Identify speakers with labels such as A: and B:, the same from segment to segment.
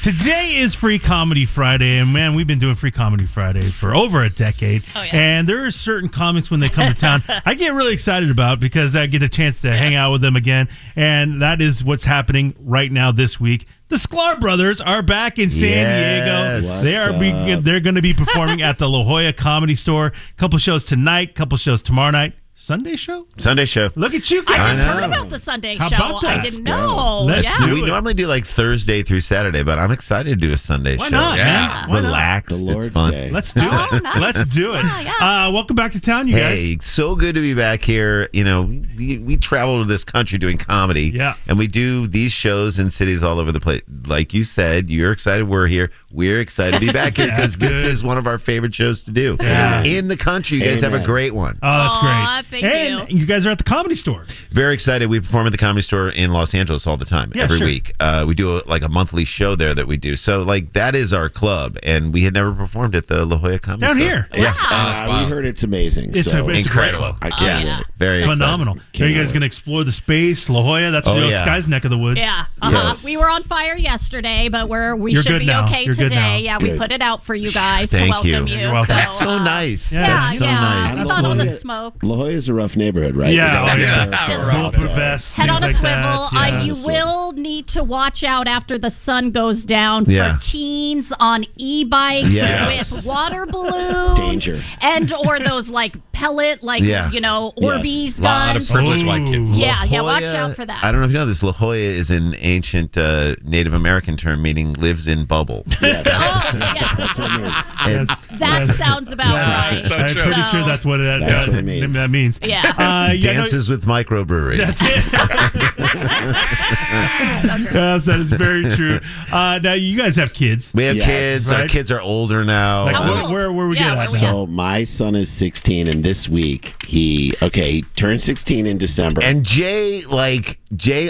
A: Today is Free Comedy Friday, and man, we've been doing Free Comedy Friday for over a decade. Oh, yeah. And there are certain comics when they come to town I get really excited about because I get a chance to hang out with them again, and that is what's happening right now this week. The Sklar brothers are back in San Diego. They're going to be performing at the La Jolla Comedy Store. Couple shows tonight, couple shows tomorrow night. Sunday show?
B: Sunday show.
A: Look at you guys.
C: I just heard about the Sunday show.
A: About that?
C: I didn't know.
B: We normally do like Thursday through Saturday, but I'm excited to do a Sunday
A: Why
B: show.
A: Not,
B: yeah. Relax.
D: The Lord's
B: it's fun.
D: Day.
A: Let's do it.
C: Nice.
A: Let's do it.
C: Yeah.
A: Welcome back to town, you guys.
B: Hey, so good to be back here. You know, we travel to this country doing comedy.
A: Yeah.
B: And we do these shows in cities all over the place. Like you said, you're excited we're here. We're excited to be back here because this is one of our favorite shows to do.
A: Yeah.
B: In the country, you guys have a great one.
A: Oh, that's great.
C: Thank you.
A: You guys are at the Comedy Store.
B: Very excited. We perform at the Comedy Store in Los Angeles all the time, every week. We do a monthly show there that we do. So, like, that is our club, and we had never performed at the La Jolla Comedy Store.
A: Down here.
B: Yes.
D: We heard it's amazing.
A: It's
D: so
A: a
B: incredible.
D: I can't wait.
B: Very
A: phenomenal.
B: excited.
A: Are you guys going to explore the space? La Jolla, that's Sky's neck of the woods.
C: Yeah.
D: Yes.
C: We were on fire yesterday, but we
A: You're
C: should
A: good
C: be
A: now.
C: okay
A: You're good now.
C: today. Yeah, we
D: Good.
C: put it out for you guys
B: Thank
C: to welcome
B: you.
C: you.
A: You're welcome.
B: That's so nice.
C: Yeah,
B: That's so nice.
C: I thought all the smoke.
D: La Jolla's a rough neighborhood, right?
A: Yeah.
C: Just
A: Bulletproof vests,
C: head
A: things
C: on a
A: like
C: swivel.
A: that. Yeah.
C: You will need to watch out after the sun goes down for teens on e-bikes with water balloons.
D: Danger.
C: And or those like pellet, Orbeez guns.
E: A lot of privileged white kids.
C: Yeah, watch out for that.
B: I don't know if you know this. La Jolla is an ancient Native American term meaning lives in bubble.
D: Yes.
C: Yes. That sounds about right.
E: So
A: I'm
E: true.
A: pretty sure that's what
D: it means.
A: That means.
C: Yeah.
B: Dances with microbreweries.
A: That's it. Yes, that is very true. Now, you guys have kids.
B: We have
D: Yes.
B: kids.
A: Right?
B: Our kids are older now.
A: Like,
C: How old?
A: where we get at now?
D: So my son is 16, and this week he turned 16 in December.
B: And Jay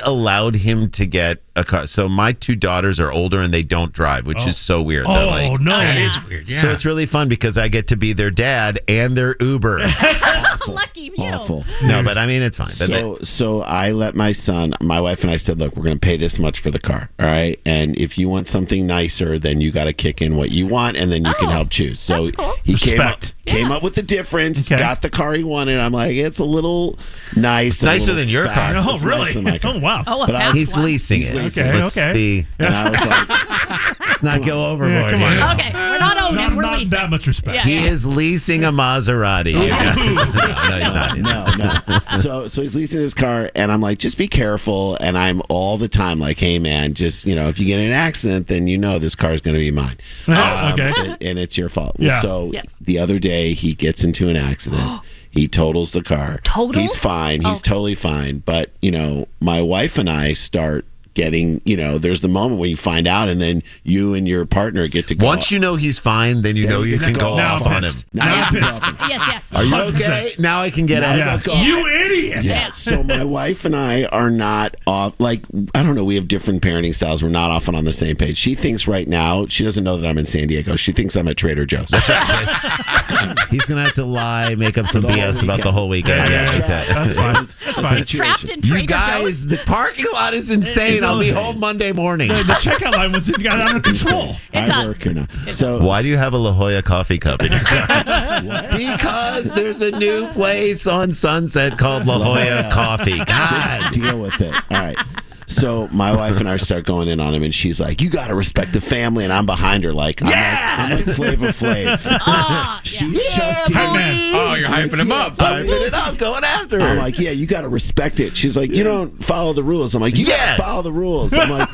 B: allowed him to get a car. So my two daughters are older and they don't drive, which is so weird. They're like,
A: no.
E: That is weird. Yeah.
B: So it's really fun because I get to be their dad and their Uber.
C: Lucky you.
D: Awful.
B: No, but I mean, it's fine.
D: So I let my wife and I said, look, we're going to pay this much for the car. All right. And if you want something nicer, then you got to kick in what you want and then you can help choose. So
C: that's cool.
D: he
A: Respect.
D: came up with the difference,
A: Okay.
D: got the car he wanted. I'm like, it's a little nice.
B: Nicer
D: a little
B: than your car.
D: fast.
A: Oh,
D: It's
A: really?
D: nicer than my car.
A: Oh, wow.
C: Oh, a
D: But
C: fast
B: he's
C: one.
B: leasing
D: He's
B: it.
D: leasing
A: it.
B: Let's
A: Okay.
B: be.
D: And I was like,
B: Let's not go overboard.
A: Yeah, come on.
B: here.
C: Okay, we're not owning. We're
A: Not
C: leasing.
A: that much respect.
C: Yeah.
B: He is leasing a Maserati. You guys. No, he's not.
D: no. So he's leasing his car, and I'm like, just be careful. And I'm all the time like, hey, man, just, if you get in an accident, then this car is going to be mine.
A: Okay.
D: And it's your fault.
A: Yeah.
D: So
C: Yes.
D: the other day, he gets into an accident. He totals the car.
C: Total?
D: He's fine. He's totally fine. But, my wife and I start getting, there's the moment when you find out, and then you and your partner get to go.
B: Once you know he's fine, then you know you can go
A: Now
B: off
A: I'm
B: on him.
A: pissed.
D: Now
A: Now
D: you
A: I'm
D: can go
A: pissed.
D: off him.
C: Yes.
B: Are you
A: 100%.
B: okay? Now I can get
D: Now
B: out.
D: you both go
A: You idiot.
D: Yeah. So my wife and I are not off. Like, I don't know. We have different parenting styles. We're not often on the same page. She thinks right now, she doesn't know that I'm in San Diego. She thinks I'm at Trader Joe's.
B: That's right. He's going to have to lie, make up some
D: The whole
B: BS about the whole weekend.
A: Yeah,
B: that's
A: that's fine. That's fine.
C: Trapped in Trader
B: You guys,
C: Joe's.
B: the parking lot is insane.
A: It's
B: I'll be
A: insane.
B: home Monday morning.
A: The checkout line was got under control.
C: It
D: I
C: does.
D: work here now. So
B: Why do you have a La Jolla coffee cup in your car? Because there's a new place on Sunset called La Jolla Coffee. God.
D: just deal with it? All right. So my wife and I start going in on him, and she's like, "You got to respect the family," and I'm behind her, like, I'm like Flavor Flav. She's Chuck D.
A: Hype man.
E: Oh, you're hyping him up.
B: Hyping it up, going after her.
D: I'm like, yeah, you got to respect it. She's like, you don't follow the rules. I'm like, you got to follow the rules. I'm like,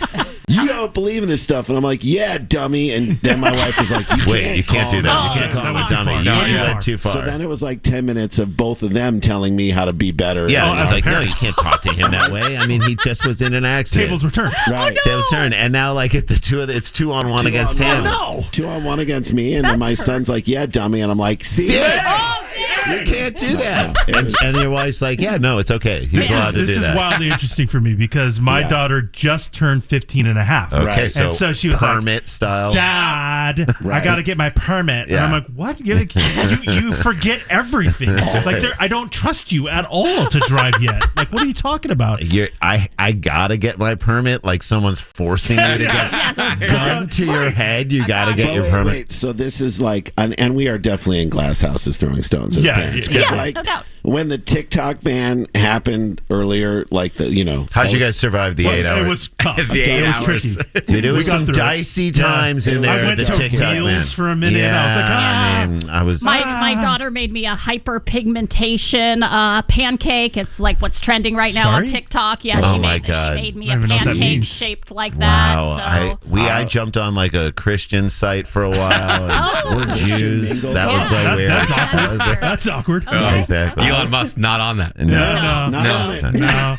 D: you don't believe in this stuff. And I'm like, yeah, dummy. And then my wife was like,
B: you can't do that. You can't call him a dummy.
A: No,
B: You
A: yeah.
B: went too far.
D: So then it was like 10 minutes of both of them telling me how to be better.
B: Yeah,
A: Oh,
B: and I was
A: as a
B: like, no,
A: parent.
B: you can't talk to him that way. I mean, he just was in an accident.
A: Tables returned.
D: Right.
B: Tables turn, and now like it's 2-on-1 against him.
A: No.
D: 2-on-1 against me. And then my son's like, yeah, dummy. And I'm like, see?
B: Yeah. You can't do that. And your wife's like, yeah, no, it's okay. He's allowed to do that.
A: This is wildly interesting for me because my daughter just turned 15 and a half.
B: Okay,
D: Right.
A: so she was
B: permit
A: like,
B: style.
A: Dad, I got to get my permit.
B: Yeah.
A: And I'm like, what? You forget everything. Like, I don't trust you at all to drive yet. Like, what are you talking about?
B: I gotta get my permit. Like someone's forcing you to get gun to your head. You gotta get your permit.
D: Wait, so this is like, and we are definitely in glass houses throwing stones as parents.
A: Yeah.
D: 'Cause,
C: Yes,
D: like,
C: no doubt.
D: when the TikTok ban happened earlier, like
B: how'd you guys survive the 8 hours?
A: It was tough.
E: The 8 hours.
B: Dude, it was
A: got
B: some
A: through it.
B: dicey times in there.
A: I went
B: the
A: to
B: TikTok
A: Reels
B: man.
A: for a minute.
B: Yeah,
A: And I was like,
B: I was.
C: My daughter made me a hyperpigmentation pancake. It's like what's trending right now on
A: Sorry?
C: TikTok. Yeah,
B: Oh
C: she
B: my
C: made
B: God.
C: me
A: I
C: a
A: don't even know what that
C: pancake
A: means.
C: shaped like
B: Wow,
C: that. So
B: I jumped on like a Christian site for a while. And we're Jews.
D: mingle.
B: That was so
C: Yeah.
B: weird.
A: That's awkward.
C: That's weird.
A: That's awkward.
C: Okay.
B: Exactly.
E: Elon Musk not on that.
B: No.
D: Not on it.
A: No.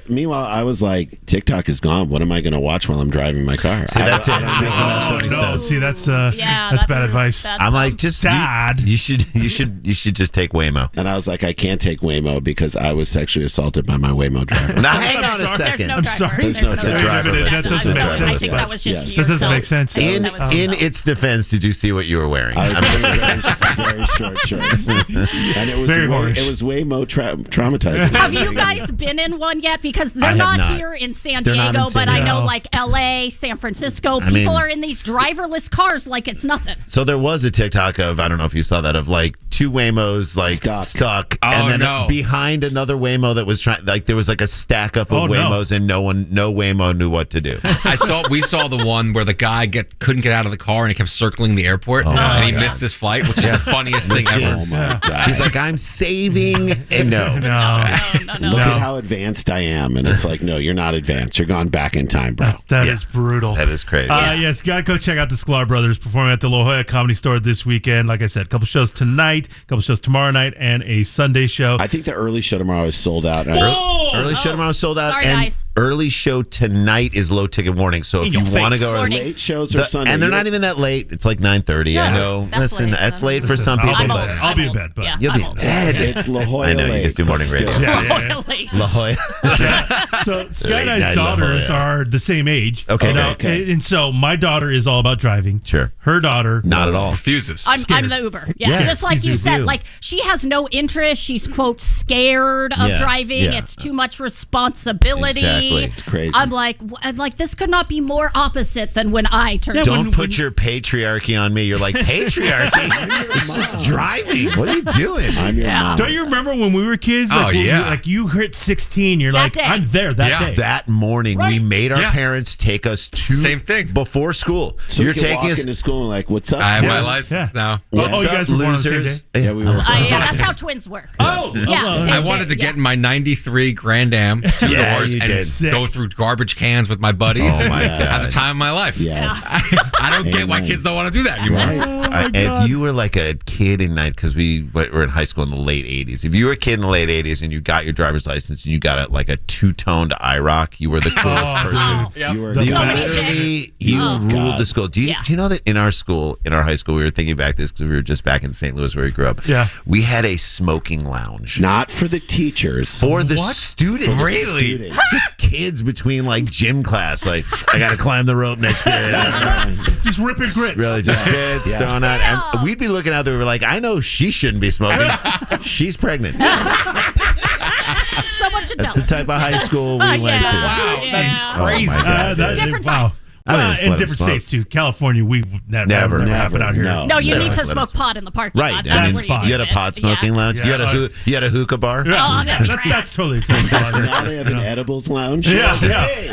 D: Meanwhile, I was like, TikTok is gone. What am I going to watch while I'm driving my car?
B: See, that's it.
D: I don't
B: Speaking
D: know.
B: about
A: Oh,
B: those
A: no.
B: stuff.
A: See, that's
C: yeah,
A: that's bad advice.
B: I'm like, just
A: Dad.
B: You should just take Waymo.
D: And I was like, I can't take Waymo because I was sexually assaulted by my Waymo driver.
B: Now hang on a
C: There's
B: second.
C: no
A: I'm
C: driver.
A: sorry.
C: There's
D: There's no
C: no
D: driver.
C: driver.
A: That doesn't make
C: I
A: sense.
C: think that was just
D: Yes.
C: you.
A: That doesn't make sense.
B: In
C: That was yourself.
B: its defense, did you see what you were wearing?
D: I was wearing very short shorts, and it was
A: Very harsh.
D: Waymo traumatizing.
C: Have you guys been in one yet? Because
B: I
C: they're
B: have
C: not,
B: not.
C: here in San
B: They're not
C: Diego,
B: in San
C: but I
B: Diego.
C: know like LA, San Francisco,
B: I
C: people
B: mean-
C: are in these driverless cars like it's nothing.
B: So there was a TikTok of, I don't know if you saw that, of like two Waymos like stuck
E: Oh,
B: and then
E: no.
B: behind another Waymo that was trying, like there was like a stack up of
A: Oh, no.
B: Waymos and no Waymo knew what to do.
E: We saw the one where the guy couldn't get out of the car and he kept circling the airport and he missed his flight, which is the funniest thing
B: Which
E: ever.
B: is-
D: Oh my God.
B: He's like, I'm saving, and no.
A: No.
C: No.
D: Look at how advanced I am, and it's like, no, you're not advanced. You're gone back in time, bro.
A: That
B: Yeah.
A: is brutal.
B: That is crazy.
A: Yes, gotta go check out the Sklar Brothers performing at the La Jolla Comedy Store this weekend. Like I said, a couple shows tonight, a couple shows tomorrow night, and a Sunday show.
D: I think the early show tomorrow is sold out.
B: Early show tomorrow is sold out,
C: Sorry,
B: and
C: guys.
B: early show tonight is low ticket warning. So if
A: In
B: you
A: your
B: want to
A: face.
B: go,
C: Warning.
D: Late shows are Sunday.
B: and they're not even that late. It's like 9:30. I
C: Yeah,
B: know.
C: that's
B: Listen,
C: late.
B: that's late for
A: Listen,
B: some
A: I'll
B: people,
A: be
B: but
A: old. I'll be in bed, but
C: yeah,
B: you'll be
C: I'm old.
B: dead.
D: It's La Jolla
B: I know, you
D: late,
B: guys do morning
D: but
B: radio.
D: still.
A: Yeah.
C: Late.
B: La Jolla.
A: So Sky and
B: Late night
A: I's
B: La
A: daughters
B: Jolla.
A: are the same age.
B: Okay,
A: You know,
D: okay.
A: And so my daughter is all about driving.
B: Sure.
A: Her daughter,
B: Not at all.
E: Refuses.
C: I'm
A: Scared.
C: the Uber. Yeah,
B: Yeah,
C: just like
A: she's
C: you
A: the
C: said.
A: you.
C: Like she has no interest. She's quote scared of
B: Yeah,
C: driving.
B: yeah.
C: It's too much responsibility.
B: Exactly.
D: It's crazy.
C: I'm like this could not be more opposite than when I turned.
A: Yeah,
B: Don't put your patriarchy on me. You're like, patriarchy? It's just driving. What are you doing?
D: I'm your
C: Yeah.
D: mom.
A: Don't you remember when we were kids?
E: Oh,
A: Like, when
E: yeah.
A: like you hit 16, you're
C: That
A: like,
C: day.
A: I'm there that
E: Yeah.
A: day.
B: That morning, we
A: Right.
B: made our
E: Yeah.
B: parents take us to
E: Same thing.
B: before school.
D: So
B: You're
D: you can
B: taking
D: walk
B: us.
D: into school and like, what's up?
E: I have my
D: friends?
E: license
A: Yeah.
E: now.
A: Oh,
B: What's
A: you
B: up,
A: guys were born on the same
B: losers?
A: day?
D: Yeah, we were.
C: Yeah, that's how twins work.
A: Oh,
C: Yeah,
A: well,
C: they-
E: I wanted to get in my 93 Grand Am, two
B: Yeah,
E: doors,
B: you
E: and
B: did.
E: go through garbage cans with my buddies.
B: Oh, my
E: At
B: God.
E: the time of my life.
D: Yes.
E: I don't get why
D: Amen.
E: kids don't want to do that anymore.
A: Oh, my God.
B: If you were like a kid in because we were in high school in the late 80s. If you were a kid in the late 80s and you got your driver's license and you got like a two-toned IROC, you were the coolest person.
E: Yep.
D: You were
A: The
B: You
C: So many
B: literally, you
C: Oh.
B: ruled
D: God.
B: the school. Do you know that in our school, in our high school, we were thinking back this because we were just back in St. Louis where we grew up.
A: Yeah.
B: We had a smoking lounge.
D: Not for the teachers.
B: For the students.
D: For the
B: Really?
D: students.
B: Just kids between like gym class. Like, I got to climb the rope next period.
A: Just ripping grits.
B: Really, just kids
D: Yeah.
B: throwing out. And we'd be looking out there, we were like, I know she shouldn't be smoking. She's pregnant.
C: Someone should tell.
B: That's the type of high school we went
C: yeah.
B: to.
E: Wow,
C: Yeah.
E: that's
B: Oh, my
E: crazy.
B: God.
C: Different
A: wow.
C: times.
B: I mean,
A: Well,
B: just
A: in
B: let 'em
A: different
B: smoke.
A: states too. California, we
B: Never,
A: never
B: never,
A: happen out here.
D: no.
C: No, you
B: Never
C: need to
B: let 'em
C: smoke
B: smoke.
C: pot in the parking
B: Right.
C: lot.
B: I
C: That's
B: mean,
C: where you do
B: you had a
C: it.
B: pot smoking lounge.
A: Yeah.
B: You had a hookah bar.
A: Yeah,
C: Oh, that'd be
A: that's totally acceptable.
D: Now they have an edibles lounge.
A: Yeah, yeah.
D: Hey,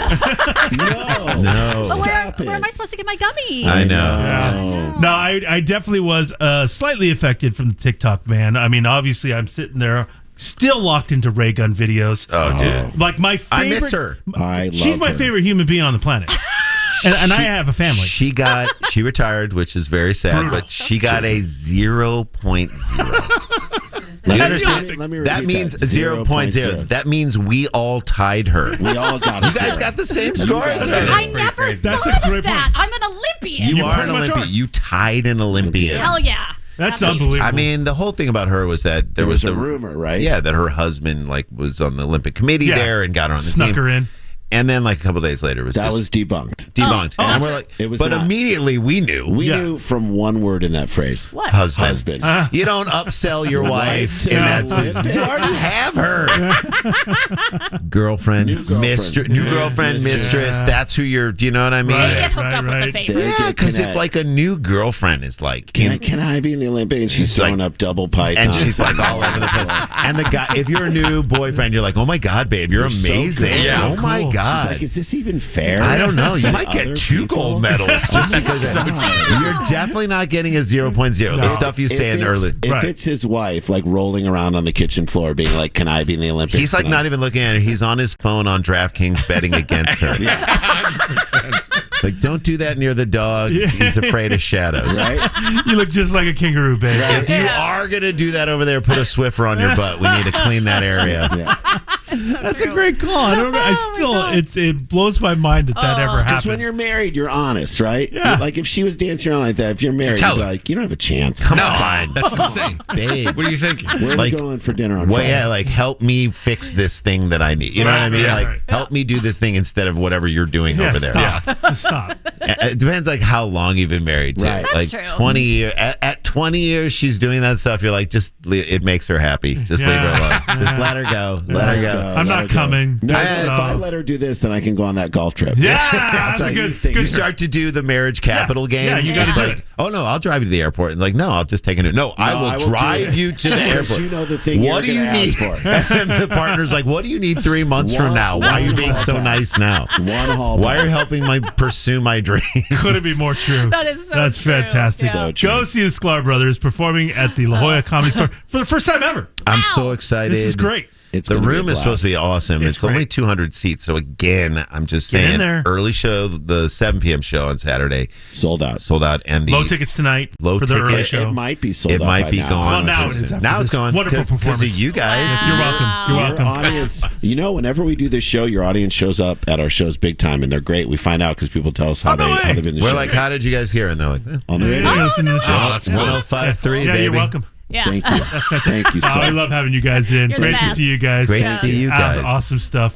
D: no.
B: No.
C: But
D: Stop
C: where
D: it.
C: am I supposed to get my gummies?
B: I know.
A: Yeah. No, I definitely was slightly affected from the TikTok ban. I mean, obviously, I'm sitting there still locked into ray gun videos.
B: Oh, dude.
A: Like my favorite.
B: I miss her.
D: I love
A: She's my
D: her.
A: favorite human being on the planet. And I have a family.
B: She retired, which is very sad, but she got a 0.0. Do you understand?
D: Let me repeat
B: That means
D: that.
B: 0.0. That means we all tied her.
D: We all got
B: You
D: it.
B: guys got the same score as her.
C: I never
A: That's a
C: thought
A: great
C: of that.
A: point.
C: I'm an Olympian.
B: You are
A: pretty
B: an
A: much
B: Olympian.
A: are.
B: You tied an Olympian.
C: Hell yeah.
A: That's unbelievable.
B: I mean, the whole thing about her was that
D: there was a rumor, right?
B: Yeah, that her husband was on the Olympic committee there and got her on the team.
A: Snuck her in.
B: And then, a couple days later,
D: was debunked.
B: Debunked.
C: Oh,
B: and we're like,
D: it was
B: but
D: not.
B: Immediately we knew.
D: We knew from one word in that phrase.
C: What?
B: Husband. You don't upsell your wife in that sense. You already have her. Girlfriend,
D: New girlfriend.
B: new girlfriend, mistress. That's who you're. Do you know what I mean?
A: Right.
C: Get hooked up with the favorites.
B: Yeah, because if a new girlfriend is
D: can I be in the Olympic? And she's throwing up double python.
B: and she's all over the place. And the guy, if you're a new boyfriend, you're like, oh my god, babe, you're
D: so
B: amazing.
D: good.
A: Yeah,
B: oh my
A: cool.
B: god.
D: She's like, is this even fair?
B: I don't know. You might
D: Other
B: get 2
D: people?
B: gold medals just because you're definitely not getting a 0.0. The stuff you say in early.
D: If it's his wife, rolling around on the kitchen floor, being like, "Can I be in the Olympics?"
B: He's not even looking at her. He's on his phone on DraftKings betting against her.
E: 100%.
B: Don't do that near the dog. He's afraid of shadows.
D: right.
A: You look just like a kangaroo, babe.
B: If you are going to do that over there, put a Swiffer on your butt. We need to clean that area.
D: Yeah.
A: That's a great call. It blows my mind that ever happened.
D: Just when you're married, you're honest, right?
A: Yeah.
D: If she was dancing around like that, if you're married,
E: Tell
D: you'd be
E: her.
D: like, you don't have a chance.
B: Come
E: No,
B: on.
E: that's insane.
B: Babe.
E: What are you thinking?
D: Where are we going for dinner on Friday?
B: Help me fix this thing that I need. You know what I mean?
A: Right.
B: Help me do this thing instead of whatever you're doing over there.
A: Stop.
B: It depends how long you've been married to.
D: Right.
C: That's true.
B: 20 years. At 20 years, she's doing that stuff. You're like, it makes her happy. Just leave her alone. Just let her go. Let her go.
A: I'm not coming.
D: No, if I let her do this, then I can go on that golf trip.
A: Yeah, that's a good.
B: You start to do the marriage capital game.
A: Yeah, you gotta
B: It's
A: do
B: like,
A: it.
B: oh no, I'll drive you to the airport. And no, I'll just take a new. No, I will
D: do
B: drive
D: it.
B: you to the airport.
D: You know the thing
B: What do
D: you're
B: you
D: gonna
B: need?
D: ask for.
B: And the partner's like, what do you need 3 months from now? Why are you being so nice now?
D: One hall
B: Why are you
D: pass.
B: helping me pursue my dream?
A: Couldn't be more true.
C: That is so
A: That's
C: true.
A: fantastic.
C: Yeah.
D: So true.
A: Go see the Sklar brothers performing at the La Jolla Comedy Store for the first time ever.
B: I'm so excited.
A: This is great.
D: It's
B: The
D: gonna be a
B: room is supposed to be
D: blast.
B: awesome.
A: It's
B: It's only
A: great.
B: 200 seats. So again, I'm just
A: Get in
B: saying,
A: there.
B: early show, the 7 p.m. show on Saturday,
D: Sold out.
B: sold out, and the
A: Low tickets tonight
B: Low
A: for the
B: ticket.
A: early show.
D: It might be sold out.
B: it might
D: by
B: be
D: now.
B: gone.
A: Well, now it is after
B: Now it's
A: this
B: gone
A: wonderful
B: because of
A: performance.
B: you guys.
A: You're welcome. You're
D: Your
A: welcome.
D: audience, whenever we do this show, your audience shows up at our shows big time, and they're great. We find out because people tell us how
A: no way.
D: they've been.
B: We're like, how did you guys hear? And they're like,
D: on the
A: Yeah,
D: radio.
A: you're listening to the show.
E: Oh, that's cool.
B: 105.3,
A: Yeah,
B: baby.
A: you're welcome.
C: Yeah.
D: Thank you.
A: That's fantastic.
D: Thank you so
A: I love having you guys in.
C: You're the
A: Great to
C: best.
A: see you guys.
B: Great to see you
A: That was
B: guys.
A: awesome stuff.